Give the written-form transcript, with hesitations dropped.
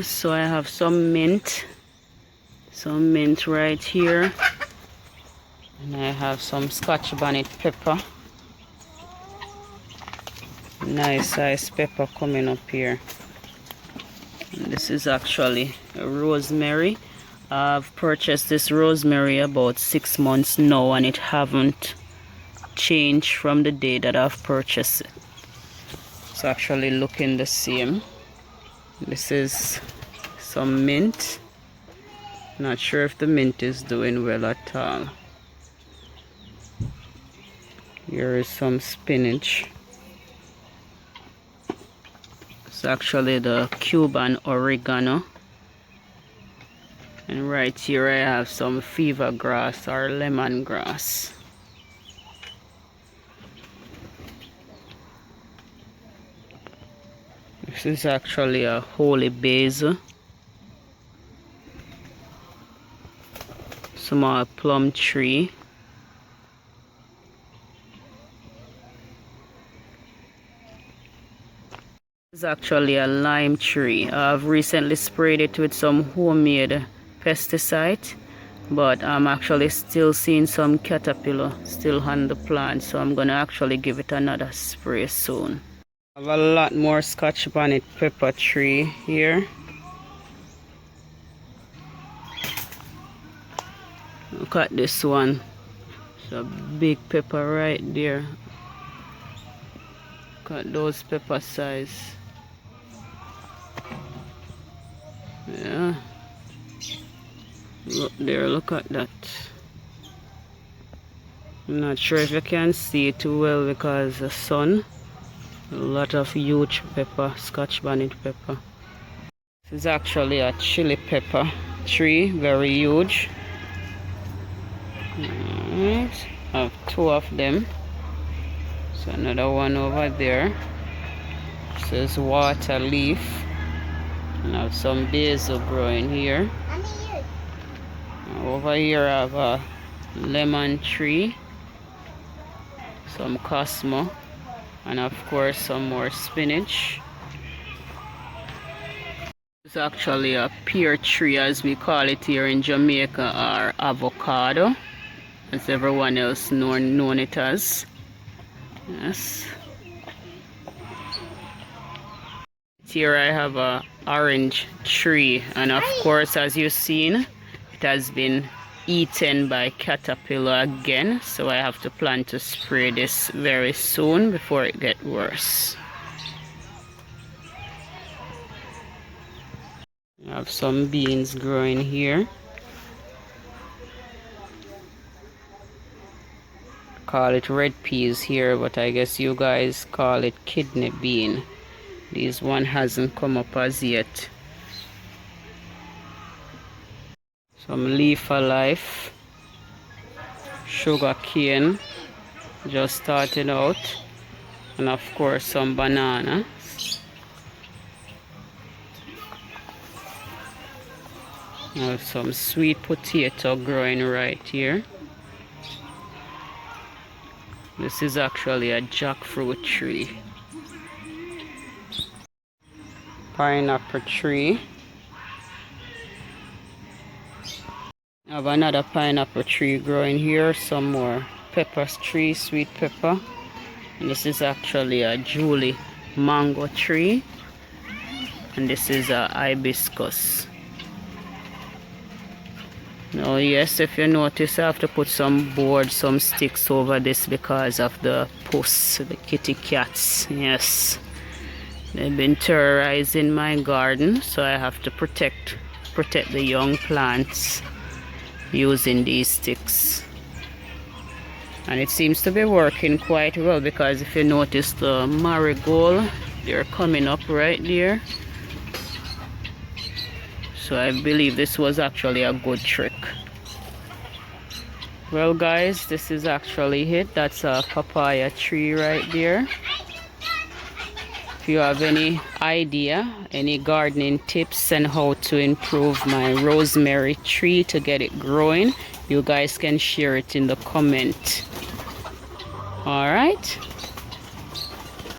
So I have some mint right here, and I have some Scotch bonnet pepper, nice size pepper coming up here. And this is actually a rosemary. I've purchased this rosemary about 6 months now, and it haven't changed from the day that I've purchased it. It's actually looking the same. This is some mint. Not sure if the mint is doing well at all. Here is some spinach. It's actually the Cuban Oregano. And right here I have some fever grass or lemongrass. This is actually a holy basil. Small plum tree. This is actually a lime tree. I've recently sprayed it with some homemade pesticide, but I'm actually still seeing some caterpillar still on the plant, so I'm gonna actually give it another spray soon. I have a lot more Scotch bonnet pepper tree here. Look at this one. It's a big pepper right there. Look at those pepper size. Yeah. Look there, look at that. I'm not sure if you can see it too well because the sun. A lot of huge pepper, Scotch bonnet pepper. This is actually a chili pepper tree, very huge. Right. I have 2 of them. So another one over there. This is water leaf. And I have some basil growing here. Over here I have a lemon tree, some cosmo, and of course some more spinach. It's actually a pear tree, as we call it here in Jamaica, or avocado, as everyone else known it as. Yes. Here I have a orange tree, and of course, as you've seen, it has been eaten by caterpillar again, so I have to plan to spray this very soon before it gets worse. I have some beans growing here. Call it red peas here, but I guess you guys call it kidney bean. This one hasn't come up as yet. Some leaf of life, sugar cane, just starting out, and of course some banana. I have some sweet potato growing right here. This is actually a jackfruit tree. Pineapple tree. I have another pineapple tree growing here, some more pepper tree, sweet pepper. And this is actually a Julie mango tree. And this is a hibiscus. Now yes, if you notice, I have to put some boards, some sticks over this because of the puss, the kitty cats. Yes, they've been terrorizing my garden, so I have to protect the young plants using these sticks. And it seems to be working quite well, because if you notice the marigold, they're coming up right there. So I believe this was actually a good trick. Well guys, this is actually it. That's a papaya tree right there. If you have any idea, any gardening tips on how to improve my rosemary tree to get it growing, you guys can share it in the comment. All right.